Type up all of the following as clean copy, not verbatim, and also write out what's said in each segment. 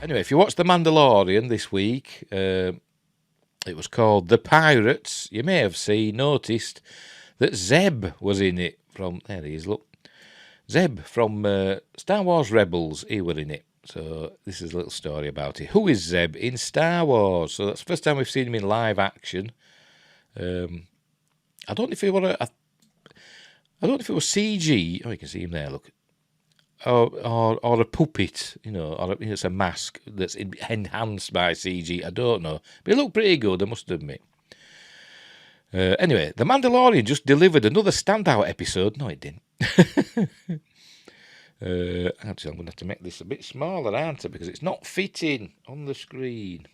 Anyway, if you watched The Mandalorian this week, it was called The Pirates. You may have noticed that Zeb was in it from, there he is, look. Zeb from Star Wars Rebels, he were in it. So this is a little story about it. Who is Zeb in Star Wars? So that's the first time we've seen him in live action. I don't know if it were I don't know if it was CG. Oh, you can see him there. Look, or a puppet. You know, or it's a mask that's enhanced by CG. I don't know, but it looked pretty good, I must admit. Anyway, The Mandalorian just delivered another standout episode. No, it didn't. Actually, I'm going to have to make this a bit smaller, aren't I? Because it's not fitting on the screen.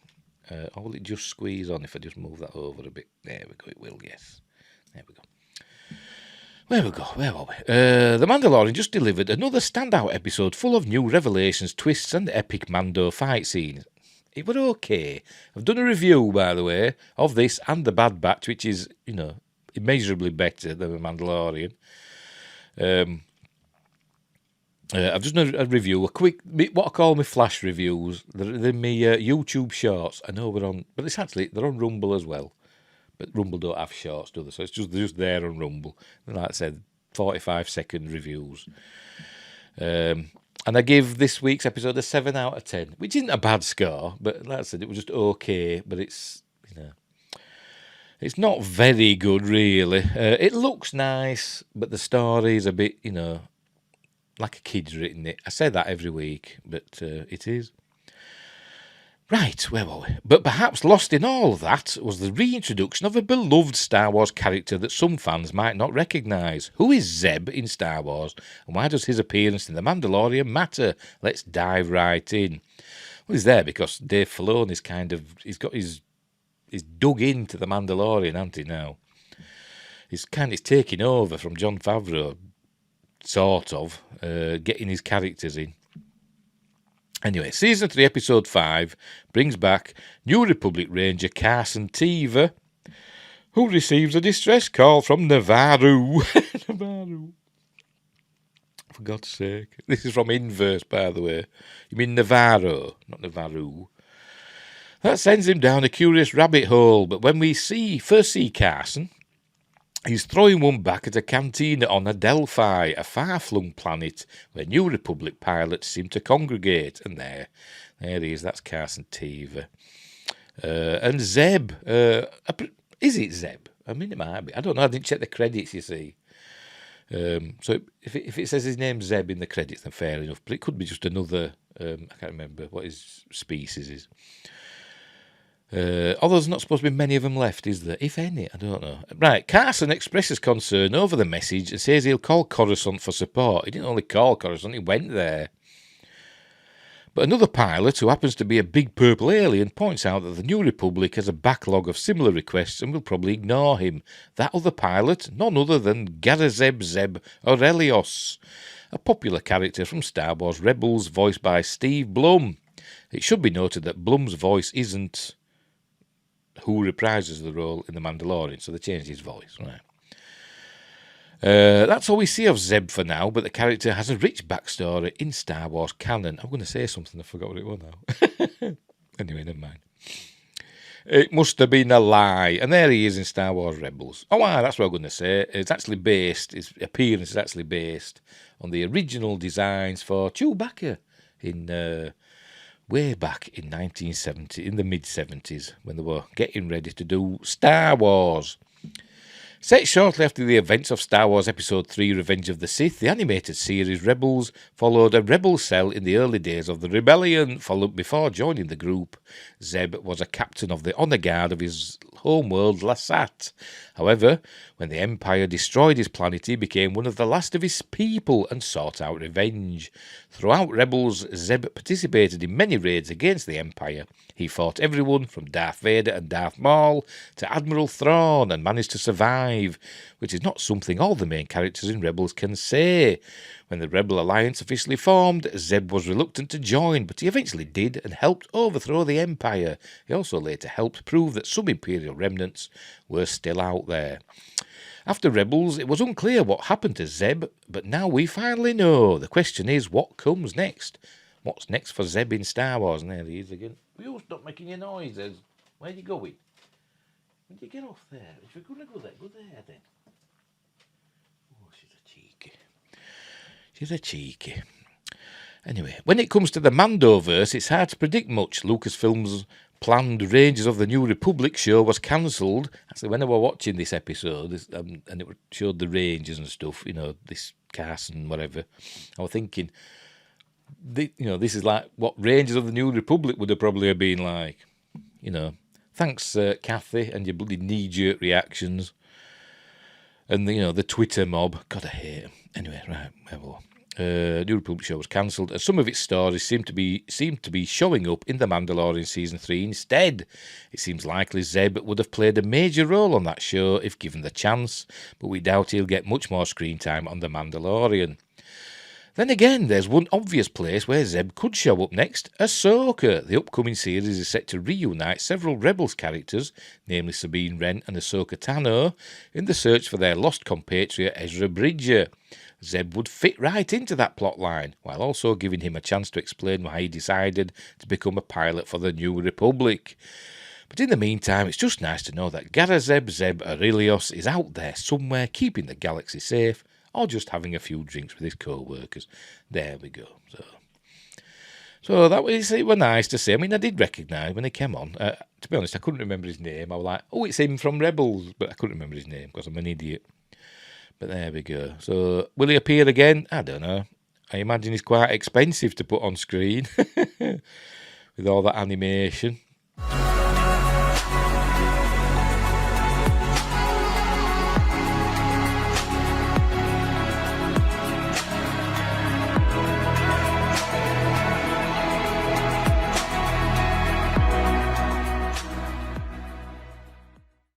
Or will it just squeeze on if I just move that over a bit? There we go, it will, yes. There we go. Where are we? The Mandalorian just delivered another standout episode full of new revelations, twists, and epic Mando fight scenes. It was okay. I've done a review, by the way, of this and The Bad Batch, which is, you know, immeasurably better than The Mandalorian. I've just done a review, a quick, what I call my flash reviews. They're my YouTube shorts. I know we're on, but they're on Rumble as well. But Rumble don't have shorts, do they? So it's just there on Rumble. And like I said, 45-second reviews. And I give this week's episode a 7 out of 10, which isn't a bad score, but like I said, it was just okay. But it's, you know, it's not very good, really. It looks nice, but the story's a bit, you know, like a kid's written it. I say that every week, but it is. Right, where were we? But perhaps lost in all that was the reintroduction of a beloved Star Wars character that some fans might not recognise. Who is Zeb in Star Wars, and why does his appearance in The Mandalorian matter? Let's dive right in. Well, he's there because Dave Filoni is he's dug into The Mandalorian, hasn't he, now? He's taking over from Jon Favreau, sort of, getting his characters in. Anyway, Season 3, Episode 5 brings back New Republic Ranger Carson Teever, who receives a distress call from Navarro. Navarro. For God's sake. This is from Inverse, by the way. You mean Navarro, not Navarro. That sends him down a curious rabbit hole, but when we first see Carson, he's throwing one back at a cantina on Adelphi, a far-flung planet where New Republic pilots seem to congregate. And there he is, that's Carson Teever. And Zeb, is it Zeb? I mean, it might be. I don't know, I didn't check the credits, you see. So if it says his name's Zeb in the credits, then fair enough. But it could be just another, I can't remember what his species is. Although there's not supposed to be many of them left, is there? If any, I don't know. Right, Carson expresses concern over the message and says he'll call Coruscant for support. He didn't only call Coruscant, he went there. But another pilot, who happens to be a big purple alien, points out that the New Republic has a backlog of similar requests and will probably ignore him. That other pilot, none other than Garazeb Zeb Aurelios, a popular character from Star Wars Rebels, voiced by Steve Blum. It should be noted that Blum's voice isn't who reprises the role in The Mandalorian, so they changed his voice. Right. That's all we see of Zeb for now, but the character has a rich backstory in Star Wars canon. I'm going to say something, I forgot what it was now. Anyway, never mind. It must have been a lie, and there he is in Star Wars Rebels. Oh, that's what I'm going to say. His appearance is actually based on the original designs for Chewbacca in way back in 1970, in the mid-70s, when they were getting ready to do Star Wars. Set shortly after the events of Star Wars Episode 3, Revenge of the Sith, the animated series Rebels followed a rebel cell in the early days of the rebellion. Before joining the group, Zeb was a captain of the honor guard of his homeworld, Lasat. However, when the Empire destroyed his planet, he became one of the last of his people and sought out revenge. Throughout Rebels, Zeb participated in many raids against the Empire. He fought everyone from Darth Vader and Darth Maul to Admiral Thrawn and managed to survive, which is not something all the main characters in Rebels can say. When the Rebel Alliance officially formed, Zeb was reluctant to join, but he eventually did and helped overthrow the Empire. He also later helped prove that some Imperial remnants were still out there. After Rebels, it was unclear what happened to Zeb, but now we finally know. The question is, what comes next? What's next for Zeb in Star Wars? And there he is again. You stop making your noises. Where are you going? When you get off there? If you're going to go there then. Oh, she's a cheeky. Anyway, when it comes to the Mandoverse, it's hard to predict much. Lucasfilm's planned Rangers of the New Republic show was cancelled. Actually, when I was watching this episode, and it showed the Rangers and stuff, this cast and whatever, I was thinking, this is like what Rangers of the New Republic would have probably been like. Thanks, Kathy, and your bloody knee-jerk reactions. And, the Twitter mob. God, I hate them. Anyway, right, well. New Republic show was cancelled, and some of its stories seem to be showing up in The Mandalorian Season 3 instead. It seems likely Zeb would have played a major role on that show if given the chance, but we doubt he'll get much more screen time on The Mandalorian. Then again, there's one obvious place where Zeb could show up next, Ahsoka. The upcoming series is set to reunite several Rebels characters, namely Sabine Wren and Ahsoka Tano, in the search for their lost compatriot Ezra Bridger. Zeb would fit right into that plot line, while also giving him a chance to explain why he decided to become a pilot for the New Republic. But in the meantime, it's just nice to know that Garazeb Zeb Aurelios is out there somewhere keeping the galaxy safe, or just having a few drinks with his co-workers. There we go. So that was, it was nice to see. I mean, I did recognise when he came on. To be honest, I couldn't remember his name. I was like, oh, it's him from Rebels, but I couldn't remember his name because I'm an idiot. But there we go. So, will he appear again? I don't know. I imagine he's quite expensive to put on screen with all that animation.